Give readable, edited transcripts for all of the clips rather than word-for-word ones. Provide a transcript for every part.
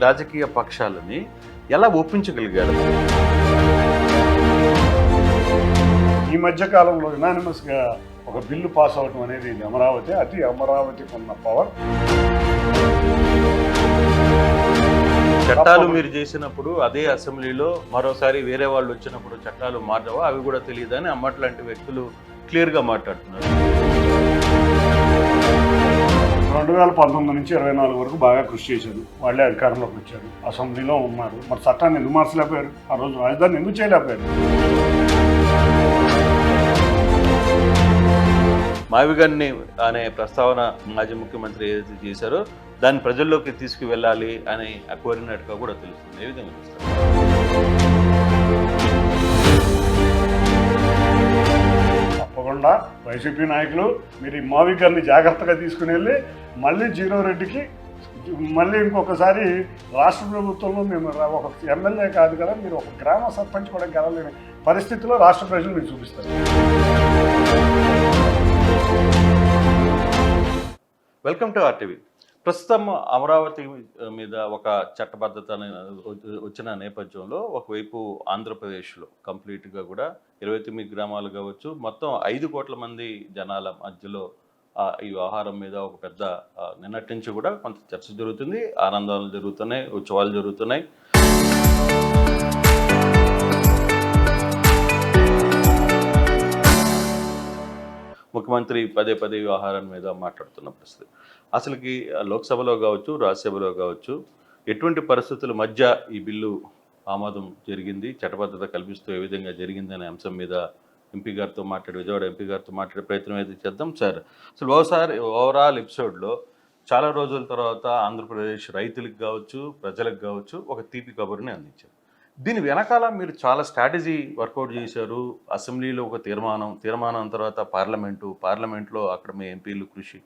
రాజకీయ పక్షాలని ఎలా ఒప్పించగలిగారు? ఈ మధ్య కాలంలో యునానిమస్గా ఒక బిల్లు పాస్ అవటం అనేది ఇది అమరావతికి ఉన్న పవర్. చట్టాలు మీరు చేసినప్పుడు అదే అసెంబ్లీలో మరోసారి వేరే వాళ్ళు వచ్చినప్పుడు చట్టాలు మారవా, అవి కూడా తెలియదని అమ్మట్లాంటి వ్యక్తులు క్లియర్గా మాట్లాడుతున్నారు. 2019 నుంచి 24 వరకు బాగా కృషి చేశారు. వాళ్ళే అధికారంలోకి వచ్చారు, అసెంబ్లీలో ఉన్నారు. మరి చట్టాన్ని ఎందుకు మార్చలేకపోయారు? ఆ రోజు రాజధాని ఎందుకు చేయలేకపోయారు? మావిగన్ని అనే ప్రస్తావన మాజీ ముఖ్యమంత్రి ఏదైతే చేశారో దాన్ని ప్రజల్లోకి తీసుకువెళ్ళాలి అని కోరినట్టుగా కూడా తెలుస్తుంది. ఏ విధంగా చూస్తారు? తప్పకుండా వైసీపీ నాయకులు మీరు ఈ మావిగన్ని జాగ్రత్తగా తీసుకుని వెళ్ళి మళ్ళీ జీరో రెడ్డికి మళ్ళీ ఇంకొకసారి రాష్ట్ర ప్రభుత్వంలో మేము ఒక ఎమ్మెల్యే కాదు కదా, మీరు ఒక గ్రామ సర్పంచ్ కూడా గెలలేని పరిస్థితిలో రాష్ట్ర ప్రజలు మీకు చూపిస్తారు. Welcome to RTV. ప్రస్తుతం అమరావతి మీద ఒక చట్టబద్ధత వచ్చిన నేపథ్యంలో ఒకవైపు ఆంధ్రప్రదేశ్లో కంప్లీట్గా కూడా 29 గ్రామాలు కావచ్చు, మొత్తం 5 కోట్ల మంది జనాల మధ్యలో ఈ వ్యవహారం మీద ఒక పెద్ద నిన్నటి నుంచి కూడా కొంత చర్చ జరుగుతుంది, ఆనందాలు జరుగుతున్నాయి, ఉత్సవాలు జరుగుతున్నాయి. ముఖ్యమంత్రి పదే వ్యవహారం మీద మాట్లాడుతున్న పరిస్థితి. అసలుకి లోక్సభలో కావచ్చు, రాజ్యసభలో కావచ్చు, ఎటువంటి పరిస్థితుల మధ్య ఈ బిల్లు ఆమోదం జరిగింది, చట్టబద్ధత కల్పిస్తూ ఏ విధంగా జరిగిందనే అంశం మీద ఎంపీ గారితో విజయవాడ ఎంపీ గారితో మాట్లాడే ప్రయత్నం అయితే చేద్దాం. సార్, అసలు ఓవరాల్ ఎపిసోడ్లో చాలా రోజుల తర్వాత ఆంధ్రప్రదేశ్ రైతులకు కావచ్చు, ప్రజలకు కావచ్చు ఒక తీపి కబుర్ని అందించారు. దీని వెనకాల మీరు చాలా స్ట్రాటజీ వర్కౌట్ చేశారు. అసెంబ్లీలో ఒక తీర్మానం తర్వాత పార్లమెంట్లో అక్కడ మీ ఎంపీలు కృషి,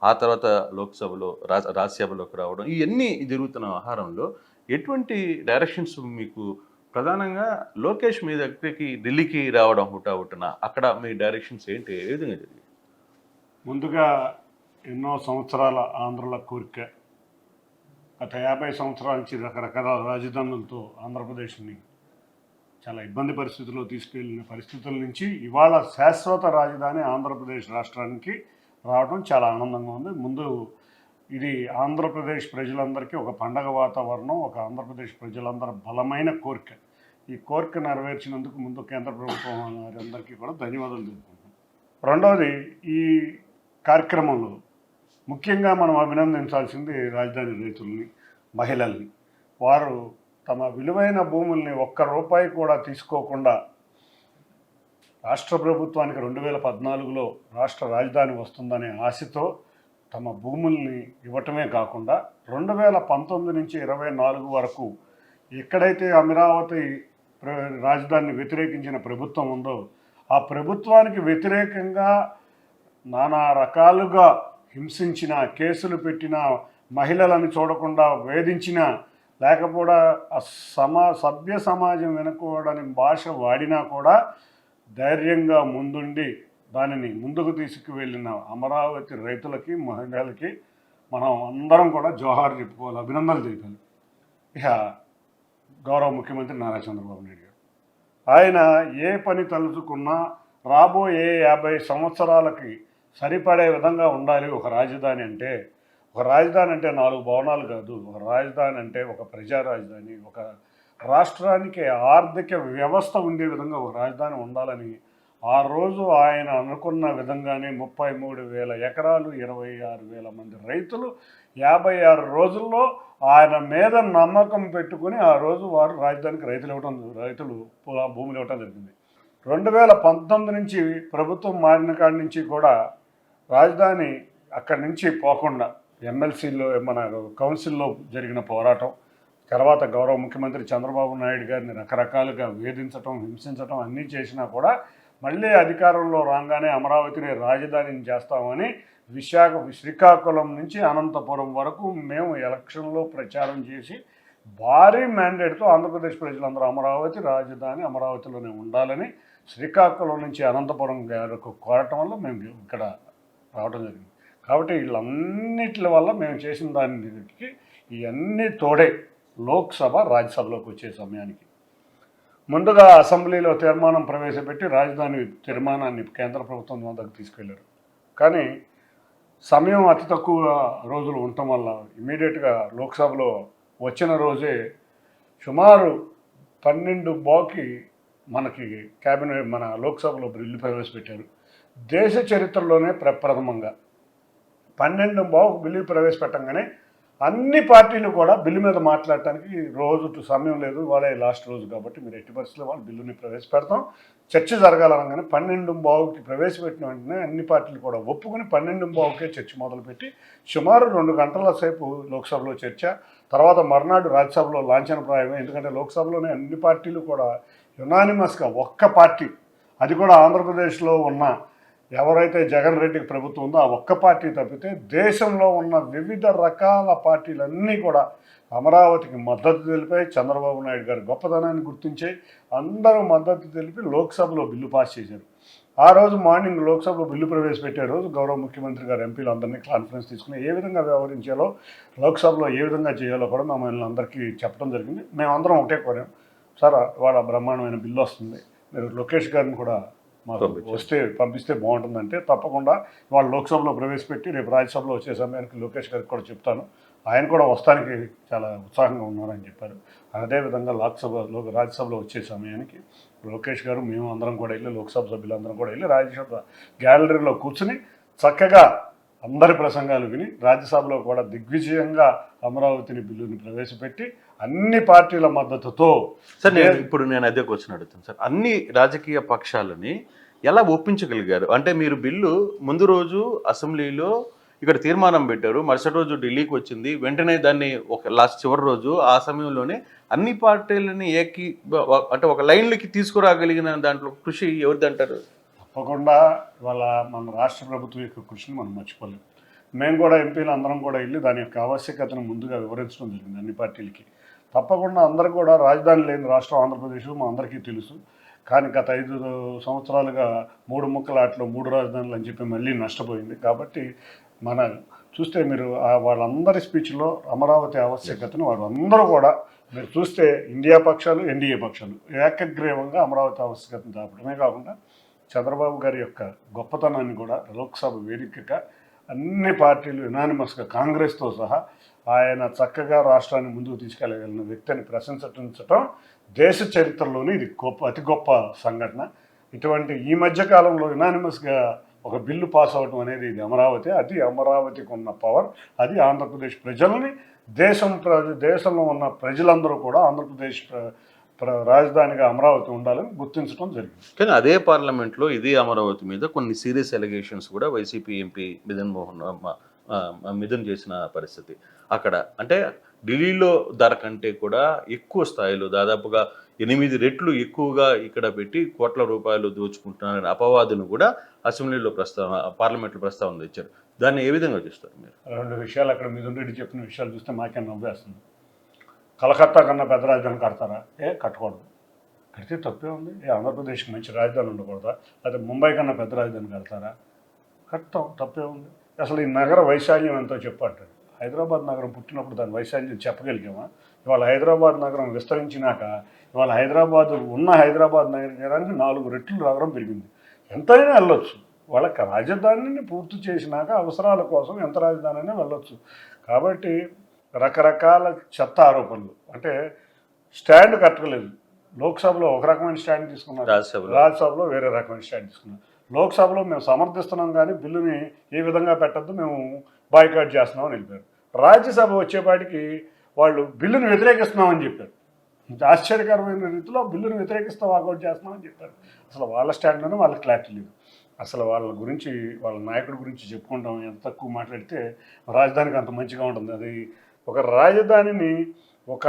ఆ తర్వాత లోక్సభలో రాజ్యసభలోకి రావడం, ఇవన్నీ జరుగుతున్న వ్యవహారంలో ఎటువంటి డైరెక్షన్స్ మీకు ప్రధానంగా లోకేష్ మీ దగ్గరికి ఢిల్లీకి రావడం హుటాహుటిన అక్కడ మీ డైరెక్షన్స్ ఏంటి, ఏ విధంగా జరిగాయి? ముందుగా ఎన్నో సంవత్సరాల ఆంధ్రుల కోరిక, గత 50 సంవత్సరాల నుంచి రకరకాల రాజధానులతో ఆంధ్రప్రదేశ్ని చాలా ఇబ్బంది పరిస్థితుల్లో తీసుకెళ్లిన పరిస్థితుల నుంచి ఇవాళ శాశ్వత రాజధాని ఆంధ్రప్రదేశ్ రాష్ట్రానికి రావడం చాలా ఆనందంగా ఉంది. ముందు ఇది ఆంధ్రప్రదేశ్ ప్రజలందరికీ ఒక పండగ వాతావరణం, ఒక ఆంధ్రప్రదేశ్ ప్రజలందరి బలమైన కోరిక. ఈ కోరిక నెరవేర్చినందుకు ముందు కేంద్ర ప్రభుత్వం అందరికీ కూడా ధన్యవాదాలు తెలుపుకుంటున్నాం. రెండవది, ఈ కార్యక్రమంలో ముఖ్యంగా మనం అభినందించాల్సింది రాజధాని రైతుల్ని, మహిళల్ని. వారు తమ విలువైన భూముల్ని ₹1 కూడా తీసుకోకుండా రాష్ట్ర ప్రభుత్వానికి 2014లో రాష్ట్ర రాజధాని వస్తుందనే ఆశతో తమ భూముల్ని ఇవ్వటమే కాకుండా 2019 నుంచి 24 వరకు ఎక్కడైతే అమరావతి రాజధానిని వ్యతిరేకించిన ప్రభుత్వం ఉందో ఆ ప్రభుత్వానికి వ్యతిరేకంగా నానా రకాలుగా హింసించిన, కేసులు పెట్టిన, మహిళలను చూడకుండా వేధించిన, లేకపోతే సభ్య సమాజం వెనుకోవడని భాష వాడినా కూడా ధైర్యంగా ముందుండి దానిని ముందుకు తీసుకువెళ్ళిన అమరావతి రైతులకి, మహిళలకి మనం అందరం కూడా జోహార్ చెప్పుకోవాలి, అభినందనలు తెలిపాలి. ఇక గౌరవ ముఖ్యమంత్రి నారా చంద్రబాబు నాయుడు గారు, ఆయన ఏ పని తలుచుకున్నా రాబోయే 50 సంవత్సరాలకి సరిపడే విధంగా ఉండాలి ఒక రాజధాని అంటే. ఒక రాజధాని అంటే 4 భవనాలు కాదు, ఒక రాజధాని అంటే ఒక ప్రజా రాజధాని, ఒక రాష్ట్రానికి ఆర్థిక వ్యవస్థ ఉండే విధంగా ఒక రాజధాని ఉండాలని ఆ రోజు ఆయన అనుకున్న విధంగానే 33,000 ఎకరాలు, 26,000 మంది రైతులు 56 రోజుల్లో ఆయన మీద నమ్మకం పెట్టుకుని ఆ రోజు వారు రాజధానికి రైతులు భూములు ఇవ్వటం జరిగింది. 2019 నుంచి ప్రభుత్వం మారిన కాడి నుంచి కూడా రాజధాని అక్కడి నుంచి పోకుండా ఎమ్మెల్సీలో మన కౌన్సిల్లో జరిగిన పోరాటం, తర్వాత గౌరవ ముఖ్యమంత్రి చంద్రబాబు నాయుడు గారిని రకరకాలుగా వేధించటం, హింసించటం అన్నీ చేసినా కూడా మళ్ళీ అధికారంలో రాగానే అమరావతిని రాజధానిని చేస్తామని శ్రీకాకుళం నుంచి అనంతపురం వరకు మేము ఎలక్షన్లో ప్రచారం చేసి భారీ మ్యాండేట్తో ఆంధ్రప్రదేశ్ ప్రజలందరూ అమరావతి రాజధాని అమరావతిలోనే ఉండాలని శ్రీకాకుళం నుంచి అనంతపురం గారికి కోరటం వల్ల మేము ఇక్కడ రావడం జరిగింది. కాబట్టి వీళ్ళన్నిటి వల్ల మేము చేసిన దానికి ఇవన్నీ తోడే లోక్సభ రాజ్యసభలోకి వచ్చే సమయానికి ముందుగా అసెంబ్లీలో తీర్మానం ప్రవేశపెట్టి రాజధాని తీర్మానాన్ని కేంద్ర ప్రభుత్వం వద్దకు తీసుకెళ్లారు. కానీ సమయం అతి తక్కువ రోజులు ఉండటం వల్ల ఇమీడియట్గా లోక్సభలో వచ్చిన రోజే సుమారు 12 మనకి క్యాబినెట్ మన లోక్సభలో బిల్లు ప్రవేశపెట్టారు. దేశ చరిత్రలోనే ప్రప్రథమంగా 12 బిల్లు ప్రవేశపెట్టంగానే అన్ని పార్టీలు కూడా బిల్లు మీద మాట్లాడటానికి రోజు సమయం లేదు, వాళ్ళే లాస్ట్ రోజు కాబట్టి మీరు ఎట్టి పరిస్థితుల్లో వాళ్ళు బిల్లుని ప్రవేశపెడతాం, చర్చ జరగాలనగానే 12 ప్రవేశపెట్టిన వెంటనే అన్ని పార్టీలు కూడా ఒప్పుకుని 12 చర్చ మొదలుపెట్టి సుమారు 2 గంటల సేపు లోక్సభలో చర్చ, తర్వాత మర్నాడు రాజ్యసభలో లాంఛనప్రాయమే. ఎందుకంటే లోక్సభలోనే అన్ని పార్టీలు కూడా యునానిమస్గా ఒక్క పార్టీ, అది కూడా ఆంధ్రప్రదేశ్లో ఉన్న ఎవరైతే జగన్ రెడ్డికి ప్రభుత్వం ఉందో ఆ ఒక్క పార్టీ తప్పితే దేశంలో ఉన్న వివిధ రకాల పార్టీలన్నీ కూడా అమరావతికి మద్దతు తెలిపాయి. చంద్రబాబు నాయుడు గారి గొప్పతనాన్ని గుర్తించి అందరూ మద్దతు తెలిపి లోక్సభలో బిల్లు పాస్ చేశారు. ఆ రోజు మార్నింగ్ లోక్సభలో బిల్లు ప్రవేశపెట్టే రోజు గౌరవ ముఖ్యమంత్రి గారు ఎంపీలు అందరినీ కాన్ఫరెన్స్ తీసుకుని ఏ విధంగా వ్యవహరించాలో, లోక్సభలో ఏ విధంగా చేయాలో కూడా మమ్మల్ని అందరికీ చెప్పడం జరిగింది. మేమందరం ఒకటే కోరాం, సార్ వాళ్ళ బ్రహ్మాండమైన బిల్లు వస్తుంది, మీరు లోకేష్ గారిని కూడా మాకు పంపిస్తే బాగుంటుందంటే తప్పకుండా వాళ్ళు లోక్సభలో ప్రవేశపెట్టి రేపు రాజ్యసభలో వచ్చే సమయానికి లోకేష్ గారికి కూడా చెప్తాను, ఆయన కూడా వస్తానికి చాలా ఉత్సాహంగా ఉన్నారని చెప్పారు. అదేవిధంగా రాజ్యసభలో వచ్చే సమయానికి లోకేష్ గారు మేము అందరం కూడా వెళ్ళి, లోక్సభ సభ్యులందరం కూడా వెళ్ళి రాజ్యసభ గ్యాలరీలో కూర్చుని చక్కగా అందరి ప్రసంగాలు విని రాజ్యసభలో కూడా దిగ్విజయంగా అమరావతిని బిల్లుని ప్రవేశపెట్టి అన్ని పార్టీల మద్దతుతో. సార్ నేను అదే క్వశ్చన్ అడుగుతాను సార్, అన్ని రాజకీయ పక్షాలని ఎలా ఒప్పించగలిగారు? అంటే మీరు బిల్లు ముందు రోజు అసెంబ్లీలో ఇక్కడ తీర్మానం పెట్టారు, మరుసటి రోజు ఢిల్లీకి వచ్చింది, వెంటనే దాన్ని చివరి రోజు ఆ సమయంలోనే అన్ని పార్టీలని అంటే ఒక లైన్లకి తీసుకురాగలిగిన దాంట్లో కృషి ఎవరిది అంటారు? తప్పకుండా వాళ్ళ మన రాష్ట్ర ప్రభుత్వం యొక్క కృషిని మనం మర్చిపోలేము. మేము కూడా ఎంపీలు అందరం కూడా వెళ్ళి దాని యొక్క ఆవశ్యకతను ముందుగా వివరించడం జరిగింది అన్ని పార్టీలకి. తప్పకుండా అందరూ కూడా రాజధాని లేని రాష్ట్రం ఆంధ్రప్రదేశ్ మా అందరికీ తెలుసు. కానీ గత 5 సంవత్సరాలుగా 3 ముక్కలాట్లో 3 రాజధానులు అని చెప్పి మళ్ళీ నష్టపోయింది. కాబట్టి మన చూస్తే మీరు వాళ్ళందరి స్పీచ్లో అమరావతి ఆవశ్యకతను వాళ్ళందరూ కూడా మీరు చూస్తే ఇండియా పక్షాలు, ఎన్డీఏ పక్షాలు ఏకగ్రీవంగా అమరావతి ఆవశ్యకతను దాపడమే కాకుండా చంద్రబాబు గారి యొక్క గొప్పతనాన్ని కూడా లోక్సభ వేదికగా అన్ని పార్టీలు యునానిమస్గా కాంగ్రెస్తో సహా ఆయన చక్కగా రాష్ట్రాన్ని ముందుకు తీసుకెళ్ళగలిగిన వ్యక్తిని ప్రశంసించడం దేశ చరిత్రలోనే ఇది అతి గొప్ప సంఘటన. ఇటువంటి ఈ మధ్యకాలంలో యునానిమస్గా ఒక బిల్లు పాస్ అవడం అనేది ఇది అమరావతి, అది అమరావతికి ఉన్న పవర్, అది ఆంధ్రప్రదేశ్ ప్రజల్ని దేశంలో ఉన్న ప్రజలందరూ కూడా ఆంధ్రప్రదేశ్ రాజధానిగా అమరావతి ఉండాలని గుర్తించడం జరిగింది. కానీ అదే పార్లమెంట్లో ఇదే అమరావతి మీద కొన్ని సీరియస్ ఎలిగేషన్స్ కూడా వైసీపీ ఎంపీ మిథున్ చేసిన పరిస్థితి అక్కడ. అంటే ఢిల్లీలో ధర కంటే కూడా ఎక్కువ స్థాయిలో దాదాపుగా 8 రెట్లు ఎక్కువగా ఇక్కడ పెట్టి కోట్ల రూపాయలు దోచుకుంటున్నారనే అపవాదును కూడా అసెంబ్లీలో పార్లమెంట్లో ప్రస్తావన తెచ్చారు. దాన్ని ఏ విధంగా చూస్తారు మీరు? 2 విషయాలు అక్కడ మిథున్ రెడ్డి చెప్పిన విషయాలు చూస్తే మాకే నవ్వేస్తుంది. కలకత్తా కన్నా పెద్ద రాజధాని కడతారా? కట్టకూడదు. కడితే తప్పే ఉంది. ఆంధ్రప్రదేశ్కి మంచి రాజధాని ఉండకూడదా? లేదా ముంబై కన్నా పెద్ద రాజధాని కడతారా? కడతాం, తప్పే ఉంది. అసలు ఈ నగర వైశాల్యం ఎంతో చెప్పంటాడు. హైదరాబాద్ నగరం పుట్టినప్పుడు దాని వైశాల్యం చెప్పగలిగామా? ఇవాళ హైదరాబాద్ నగరం విస్తరించినాక ఇవాళ హైదరాబాద్ నగరానికి 4 రెట్లు నగరం పెరిగింది. ఎంతైనా వెళ్ళొచ్చు. వాళ్ళకి రాజధానిని పూర్తి చేసినాక అవసరాల కోసం ఎంత రాజధాని అయినా వెళ్ళొచ్చు. కాబట్టి రకరకాల చెత్త ఆరోపణలు, అంటే స్టాండ్ కట్టలేదు. లోక్సభలో ఒక రకమైన స్టాండ్ తీసుకున్నారు, రాజ్యసభలో వేరే రకమైన స్టాండ్ తీసుకున్నారు. లోక్సభలో మేము సమర్థిస్తున్నాం కానీ బిల్లుని ఏ విధంగా పెట్టద్దు, మేము బాయ్కాట్ చేస్తున్నామని వెళ్ళిపోయారు. రాజ్యసభ వచ్చేపాటికి వాళ్ళు బిల్లుని వ్యతిరేకిస్తున్నామని చెప్పారు. ఆశ్చర్యకరమైన రీతిలో బిల్లుని వ్యతిరేకిస్తూ వాకౌట్ చేస్తున్నామని చెప్పారు. అసలు వాళ్ళ స్టాండ్లోనే వాళ్ళకి క్లారిటీ లేదు. అసలు వాళ్ళ గురించి, వాళ్ళ నాయకుడి గురించి చెప్పుకుంటాం, ఎంత తక్కువ మాట్లాడితే రాజధానికి అంత మంచిగా ఉంటుంది. అది ఒక రాజధానిని ఒక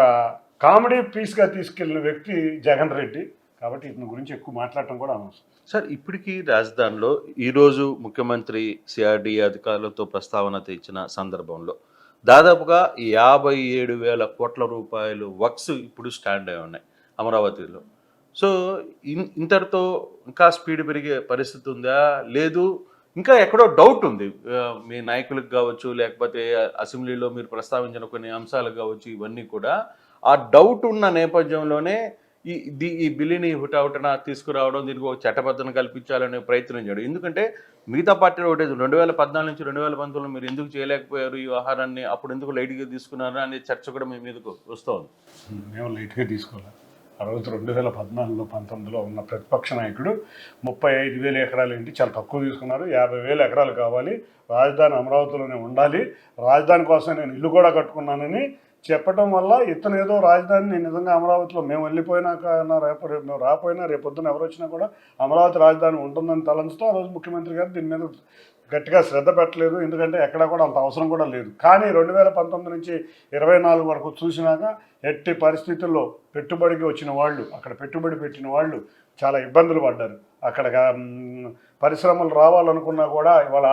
కామెడీ పీస్గా తీసుకెళ్లిన వ్యక్తి జగన్ రెడ్డి. కాబట్టి ఇతని గురించి ఎక్కువ మాట్లాడటం కూడా అనవసరం. సార్, ఇప్పటికీ రాజధానిలో ఈరోజు ముఖ్యమంత్రి సిఆర్డీఏ అధికారులతో ప్రస్తావన తెచ్చిన సందర్భంలో దాదాపుగా 57,000 కోట్ల రూపాయలు వర్క్స్ ఇప్పుడు స్టాండ్ అయి ఉన్నాయి అమరావతిలో. సో ఇంతటితో ఇంకా స్పీడ్ పెరిగే పరిస్థితి ఉందా? లేదు, ఇంకా ఎక్కడో డౌట్ ఉంది మీ నాయకులకు కావచ్చు, లేకపోతే అసెంబ్లీలో మీరు ప్రస్తావించిన కొన్ని అంశాలకు కావచ్చు, ఇవన్నీ కూడా ఆ డౌట్ ఉన్న నేపథ్యంలోనే ఈ బిల్లుని హుటాహుటన తీసుకురావడం, దీనికి ఒక చట్టబద్ధన కల్పించాలనే ప్రయత్నం చేయడం. ఎందుకంటే మిగతా పార్టీలు ఒకటే 2014 నుంచి 2019 మీరు ఎందుకు చేయలేకపోయారు ఈ వ్యవహారాన్ని, అప్పుడు ఎందుకు లైట్గా తీసుకున్నారు అనే చర్చ కూడా మీ మీదకు వస్తుంది. మేము లైట్గా తీసుకోవాలి. ఆ రోజు 2014లో 19లో ఉన్న ప్రతిపక్ష నాయకుడు 35,000 ఎకరాలు ఏంటి చాలా తక్కువ తీసుకున్నారు, 50,000 ఎకరాలు కావాలి, రాజధాని అమరావతిలోనే ఉండాలి, రాజధాని కోసం నేను ఇల్లు కూడా కట్టుకున్నానని చెప్పడం వల్ల ఇతను ఏదో రాజధానిని నిజంగా అమరావతిలో మేము వెళ్ళిపోయినాక రేపు మేము రాపోయినా రేపొద్దున ఎవరు వచ్చినా కూడా అమరావతి రాజధాని ఉంటుందని తలంచుతూ ఆ రోజు ముఖ్యమంత్రి గారు దీని మీద గట్టిగా శ్రద్ధ పెట్టలేదు. ఎందుకంటే ఎక్కడ కూడా అంత అవసరం కూడా లేదు. కానీ 2019 నుంచి 24 వరకు చూసినాక ఎట్టి పరిస్థితుల్లో పెట్టుబడికి వచ్చిన వాళ్ళు, అక్కడ పెట్టుబడి పెట్టిన వాళ్ళు చాలా ఇబ్బందులు పడ్డారు. అక్కడ పరిశ్రమలు రావాలనుకున్నా కూడా ఇవాళ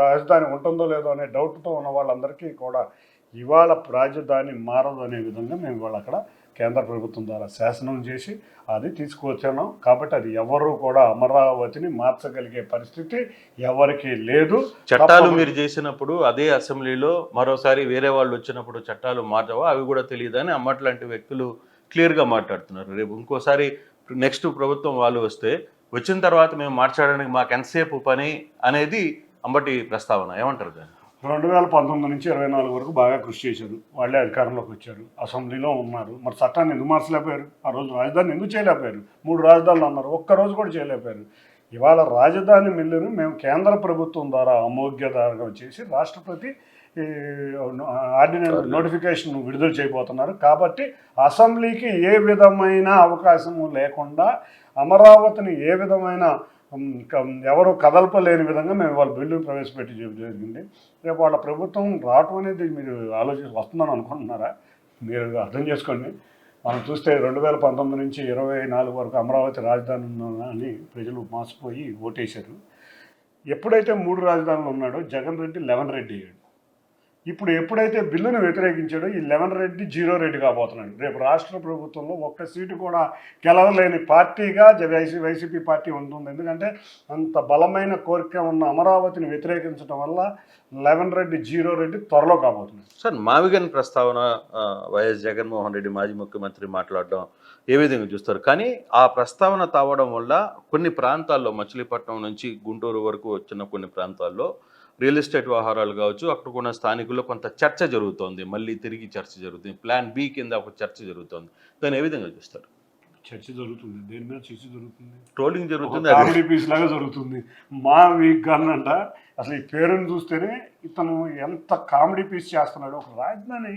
రాజధాని ఉంటుందో లేదో అనే డౌట్తో ఉన్న వాళ్ళందరికీ కూడా ఇవాళ రాజధాని మారదు అనే విధంగా మేము ఇవాళ అక్కడ కేంద్ర ప్రభుత్వం ద్వారా శాసనం చేసి అది తీసుకువచ్చాను. కాబట్టి అది ఎవరు కూడా అమరావతిని మార్చగలిగే పరిస్థితి ఎవరికి లేదు. చట్టాలు మీరు చేసినప్పుడు అదే అసెంబ్లీలో మరోసారి వేరే వాళ్ళు వచ్చినప్పుడు చట్టాలు మార్చవా, అవి కూడా తెలియదని అమ్మటి లాంటి వ్యక్తులు క్లియర్గా మాట్లాడుతున్నారు. రేపు ఇంకోసారి నెక్స్ట్ ప్రభుత్వం వాళ్ళు వస్తే వచ్చిన తర్వాత మేము మార్చడానికి మాకు ఎంతసేపు పని అనేది అంబటి ప్రస్తావన. ఏమంటారు దాన్ని? 2019 నుంచి 24 వరకు బాగా కృషి చేశారు. వాళ్ళే అధికారంలోకి వచ్చారు, అసెంబ్లీలో ఉన్నారు. మరి చట్టాన్ని ఎందుకు మార్చలేకపోయారు? ఆ రోజు రాజధాని ఎందుకు చేయలేకపోయారు? 3 రాజధానులు అన్నారు, ఒక్కరోజు కూడా చేయలేకపోయారు. ఇవాళ రాజధాని మిల్లును మేము కేంద్ర ప్రభుత్వం ద్వారా అమోఘ్యదారకం చేసి రాష్ట్రపతి ఆర్డినెన్స్ నోటిఫికేషన్ విడుదల చేయబోతున్నారు. కాబట్టి అసెంబ్లీకి ఏ విధమైన అవకాశము లేకుండా అమరావతిని ఏ విధమైన ఎవరు కదల్పలేని విధంగా మేము వాళ్ళ బిల్లు ప్రవేశపెట్టి జరిగింది. రేపు వాళ్ళ ప్రభుత్వం రావటం అనేది మీరు వస్తుందని అనుకుంటున్నారా? మీరు అర్థం చేసుకోండి. మనం చూస్తే 2019 నుంచి 24 వరకు అమరావతి రాజధాని అని ప్రజలు మోసపోయి ఓటేశారు. ఎప్పుడైతే 3 రాజధానులు ఉన్నాడో జగన్ రెడ్డి 11 రెడ్డి అయ్యాడు. ఇప్పుడు ఎప్పుడైతే బిల్లును వ్యతిరేకించాడో ఈ 11 రెడ్డి 0 రెడ్డి కాబోతున్నాడు. రేపు రాష్ట్ర ప్రభుత్వంలో ఒక్క సీటు కూడా గెలవలేని పార్టీగా వైసీపీ పార్టీ ఉంటుంది. ఎందుకంటే అంత బలమైన కోరిక ఉన్న అమరావతిని వ్యతిరేకించడం వల్ల 11 రెడ్డి 0 రెడ్డి త్వరలో కాబోతున్నాడు. సార్, మావిగన్ ప్రస్తావన వైఎస్ జగన్మోహన్ రెడ్డి మాజీ ముఖ్యమంత్రి మాట్లాడడం ఏ విధంగా చూస్తారు? కానీ ఆ ప్రస్తావన తావడం వల్ల కొన్ని ప్రాంతాల్లో మచిలీపట్నం నుంచి గుంటూరు వరకు వచ్చిన కొన్ని ప్రాంతాల్లో రియల్ ఎస్టేట్ వ్యవహారాలు కావచ్చు, అక్కడ ఉన్న స్థానికుల్లో కొంత చర్చ జరుగుతోంది. మళ్ళీ తిరిగి చర్చ జరుగుతుంది. ప్లాన్ బి కింద ఒక చర్చ జరుగుతోంది. దాన్ని ఏ విధంగా చూస్తారు? చర్చ జరుగుతుంది. దేని మీద చర్చ జరుగుతుంది? ట్రోలింగ్ జరుగుతుంది, కామెడీ పీస్ లాగా జరుగుతుంది. మా వీక్ అంట అసలు ఈ పేరుని చూస్తేనే ఇతను ఎంత కామెడీ పీస్ చేస్తున్నాడు. ఒక రాజధాని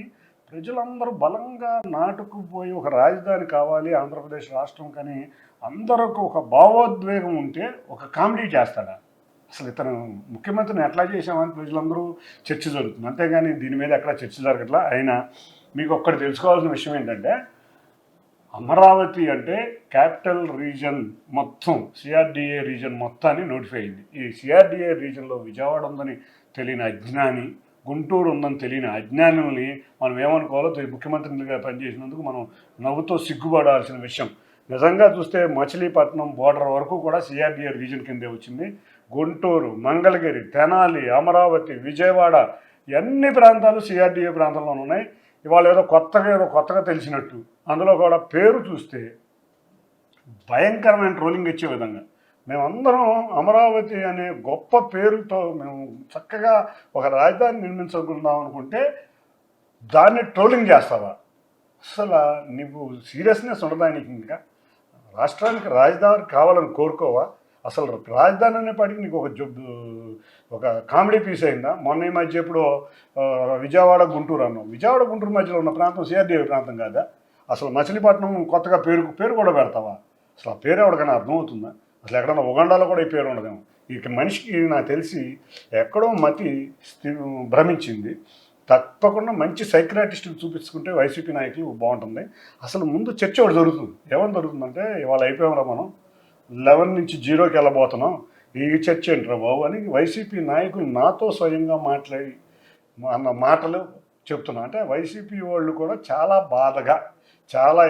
ప్రజలందరూ బలంగా నాటుకుపోయి ఒక రాజధాని కావాలి ఆంధ్రప్రదేశ్ రాష్ట్రం కానీ అందరికి ఒక భావోద్వేగం ఉంటే ఒక కామెడీ చేస్తాడా? అసలు ఇతను ముఖ్యమంత్రిని ఎట్లా చేసామని ప్రజలందరూ చర్చ జరుగుతుంది. అంతేగాని దీని మీద ఎక్కడ చర్చ జరగట్లా. అయినా మీకు ఒక్కటి తెలుసుకోవాల్సిన విషయం ఏంటంటే అమరావతి అంటే క్యాపిటల్ రీజన్ మొత్తం సిఆర్డిఏ రీజన్ మొత్తాన్ని నోటిఫై అయింది. ఈ సిఆర్డిఏ రీజన్లో విజయవాడ ఉందని తెలియని అజ్ఞాని, గుంటూరు ఉందని తెలియని అజ్ఞానుల్ని మనం ఏమనుకోవాలో ముఖ్యమంత్రిగా పనిచేసినందుకు మనం నవ్వుతో సిగ్గుపడాల్సిన విషయం. నిజంగా చూస్తే మచిలీపట్నం బోర్డర్ వరకు కూడా సిఆర్డిఏ రీజన్ కిందే వచ్చింది. గుంటూరు, మంగళగిరి, తెనాలి, అమరావతి, విజయవాడ అన్ని ప్రాంతాలు సిఆర్డిఏ ప్రాంతంలో ఉన్నాయి. ఇవాళ ఏదో కొత్తగా తెలిసినట్టు అందులో కూడా పేరు చూస్తే భయంకరమైన ట్రోలింగ్ ఇచ్చే విధంగా మేమందరం అమరావతి అనే గొప్ప పేరుతో మేము చక్కగా ఒక రాజధాని నిర్మించుకుందాం అనుకుంటే దాన్ని ట్రోలింగ్ చేస్తావా? అసలు నీకు సీరియస్నెస్ ఉండదా? నీకు ఇంకా రాష్ట్రానికి రాజధాని కావాలని కోరుకోవా? అసలు రాజధాని అనేపాటికి నీకు ఒక కామెడీ పీస్ అయిందా? మొన్న ఈ మధ్య ఎప్పుడు విజయవాడ గుంటూరు అన్నావు. విజయవాడ గుంటూరు మధ్యలో ఉన్న ప్రాంతం సిఆర్డిఏ ప్రాంతం కాదా? అసలు మచిలీపట్నం కొత్తగా పేరు కూడా పెడతావా? అసలు ఆ పేరు ఎవరికైనా అర్థమవుతుందా? అసలు ఎక్కడన్నా ఉగాండాలో కూడా ఈ పేరు ఉండదేమో. ఇక మనిషికి నాకు తెలిసి ఎక్కడో మతి భ్రమించింది. తప్పకుండా మంచి సైక్రాటిస్టులు చూపించుకుంటే వైసీపీ నాయకులు బాగుంటుంది. అసలు ముందు చర్చ ఒకటి జరుగుతుంది. ఏమని జరుగుతుందంటే ఇవాళ అయిపోయామరా మనం 11 నుంచి 0కి వెళ్ళబోతున్నాం, ఈ చర్చ ఏంట్రా బాబు అని వైసీపీ నాయకులు నాతో స్వయంగా మాట్లాడి అన్న మాటలు చెప్తున్నా. అంటే వైసీపీ వాళ్ళు కూడా చాలా బాధగా చాలా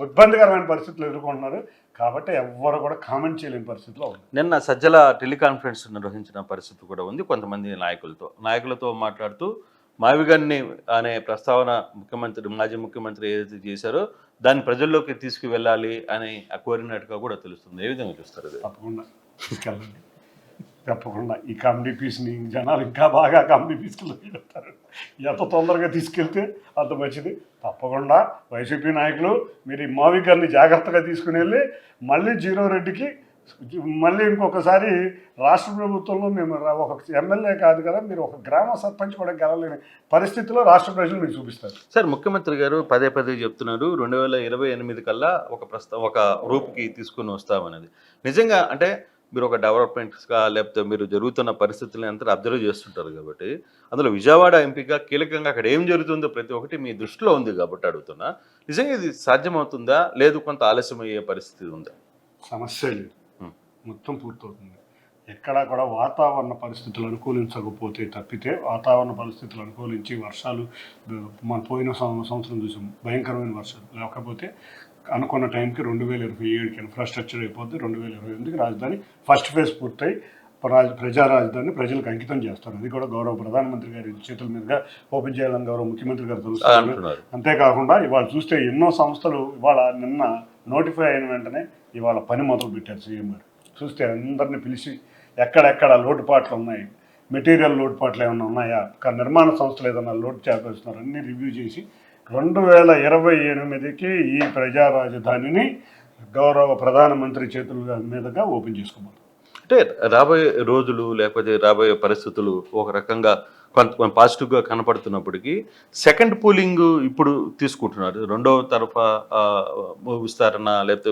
ఇబ్బందికరమైన పరిస్థితులు ఎదుర్కొంటున్నారు. కాబట్టి ఎవ్వరు కూడా కామెంట్ చేయలేని పరిస్థితిలో ఉంది. నిన్న సజ్జల టెలికాన్ఫరెన్స్ నిర్వహించిన పరిస్థితి కూడా ఉంది. కొంతమంది నాయకులతో మాట్లాడుతూ మావిగన్ని అనే ప్రస్తావన మాజీ ముఖ్యమంత్రి ఏదైతే చేశారో దాన్ని ప్రజల్లోకి తీసుకువెళ్ళాలి అని కోరినట్టుగా కూడా తెలుస్తుంది. ఏ విధంగా చూస్తారు అది? తప్పకుండా తీసుకెళ్ళండి, తప్పకుండా ఈ కామెడీ పీస్ని జనాలు ఇంకా బాగా కామెడీ పీస్కి వెళ్తారు. ఎంత తొందరగా తీసుకెళ్తే అంత మంచిది. తప్పకుండా వైసీపీ నాయకులు మీరు ఈ మావి గారిని జాగ్రత్తగా తీసుకుని వెళ్ళి మళ్ళీ జీరో రెడ్డికి మళ్ళీ ఇంకొకసారి రాష్ట్ర ప్రభుత్వంలో మేము ఒక ఎమ్మెల్యే కాదు కదా, మీరు ఒక గ్రామ సర్పంచ్ కూడా గెలలేని పరిస్థితిలో రాష్ట్ర ప్రజలు మీకు చూపిస్తారు. సార్, ముఖ్యమంత్రి గారు పదే పదే చెప్తున్నారు 2028 కల్లా ఒక రూపుకి తీసుకుని వస్తామనేది. నిజంగా అంటే మీరు ఒక డెవలప్మెంట్స్గా లేకపోతే మీరు జరుగుతున్న పరిస్థితులను అంతా అబ్జర్వ్ చేస్తుంటారు కాబట్టి, అందులో విజయవాడ ఎంపీగా కీలకంగా అక్కడ ఏం జరుగుతుందో ప్రతి ఒక్కటి మీ దృష్టిలో ఉంది కాబట్టి అడుగుతున్నా, నిజంగా ఇది సాధ్యమవుతుందా, లేదు కొంత ఆలస్యం అయ్యే పరిస్థితి ఉందా? సమస్య లేదు, మొత్తం పూర్తవుతుంది. ఎక్కడా కూడా వాతావరణ పరిస్థితులు అనుకూలించకపోతే తప్పితే, వాతావరణ పరిస్థితులు అనుకూలించి వర్షాలు మన పోయిన సంవత్సరం చూసాం భయంకరమైన వర్షాలు, లేకపోతే అనుకున్న టైంకి 2027కి ఇన్ఫ్రాస్ట్రక్చర్ అయిపోద్ది. 2028కి రాజధాని ఫస్ట్ ఫేజ్ పూర్తయి ప్రజా రాజధాని ప్రజలకు అంకితం చేస్తారు. అది కూడా గౌరవ ప్రధానమంత్రి గారి చేతుల మీదుగా ఓపెన్ చేయాలని గౌరవ ముఖ్యమంత్రి గారు తెలుస్తున్నారు. అంతేకాకుండా ఇవాళ చూస్తే ఎన్నో సంస్థలు ఇవాళ నిన్న నోటిఫై అయిన వెంటనే ఇవాళ పని మొదలు పెట్టారు సీఎం గారు. చూస్తే అందరినీ పిలిచి ఎక్కడెక్కడ లోటుపాట్లు ఉన్నాయి, మెటీరియల్ లోటుపాట్లు ఏమైనా ఉన్నాయా, నిర్మాణ సంస్థలు ఏదైనా లోటు చేస్తున్నారు అన్నీ రివ్యూ చేసి 2028కి ఈ ప్రజా రాజధానిని గౌరవ ప్రధానమంత్రి చేతుల మీదుగా ఓపెన్ చేసుకోవాలి. అంటే రాబోయే రోజులు లేకపోతే రాబోయే పరిస్థితులు ఒక రకంగా కొంత పాజిటివ్గా కనపడుతున్నప్పటికీ సెకండ్ పూలింగ్ ఇప్పుడు తీసుకుంటున్నారు. రెండవ తరఫా విస్తరణ లేకపోతే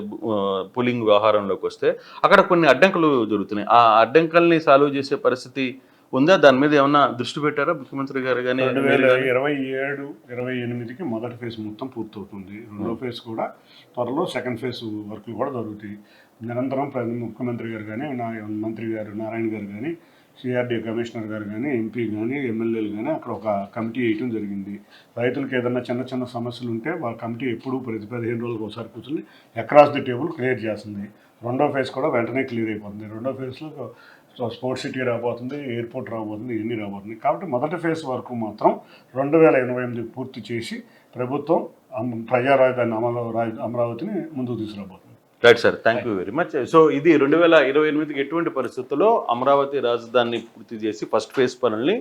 పూలింగ్ వ్యవహారంలోకి వస్తే అక్కడ కొన్ని అడ్డంకులు జరుగుతున్నాయి. ఆ అడ్డంకుల్ని సాల్వ్ చేసే పరిస్థితి ఉందా? దాని మీద ఏమన్నా దృష్టి పెట్టారా ముఖ్యమంత్రి గారు? కానీ 2027-28కి మొదటి ఫేజ్ మొత్తం పూర్తవుతుంది. రెండో ఫేజ్ కూడా త్వరలో సెకండ్ ఫేజ్ వర్కులు కూడా జరుగుతాయి. నిరంతరం ముఖ్యమంత్రి గారు కానీ మంత్రి గారు నారాయణ గారు కానీ సిఆర్డీ కమిషనర్ గారు కానీ ఎంపీ కానీ ఎమ్మెల్యేలు కానీ అక్కడ ఒక కమిటీ వేయటం జరిగింది. రైతులకు ఏదైనా చిన్న చిన్న సమస్యలు ఉంటే వాళ్ళ కమిటీ ఎప్పుడు ప్రతి 15 రోజులకు ఒకసారి కూర్చొని అక్రాస్ ది టేబుల్ క్లియర్ చేస్తుంది. రెండో ఫేజ్ కూడా వెంటనే క్లియర్ అయిపోతుంది. రెండో ఫేజ్లో స్పోర్ట్స్ సిటీ రాబోతుంది, ఎయిర్పోర్ట్ రాబోతుంది, ఇవన్నీ రాబోతుంది. కాబట్టి మొదటి ఫేజ్ వరకు మాత్రం 2028 పూర్తి చేసి ప్రభుత్వం ప్రజా రాజధాని అమరావతిని ముందుకు తీసుకురాబోతుంది. Right sir, thank you very much. So ఇది 2028కి ఎటువంటి పరిస్థితుల్లో అమరావతి రాజధానిని పూర్తి చేసి ఫస్ట్ ఫేజ్ పనుల్ని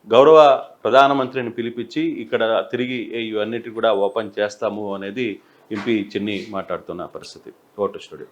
గౌరవ ప్రధానమంత్రిని పిలిపించి ఇక్కడ తిరిగి ఇవన్నిటి కూడా ఓపెన్ చేస్తాము అనేది ఎంపీ చిన్ని మాట్లాడుతున్న పరిస్థితి. Vote studio.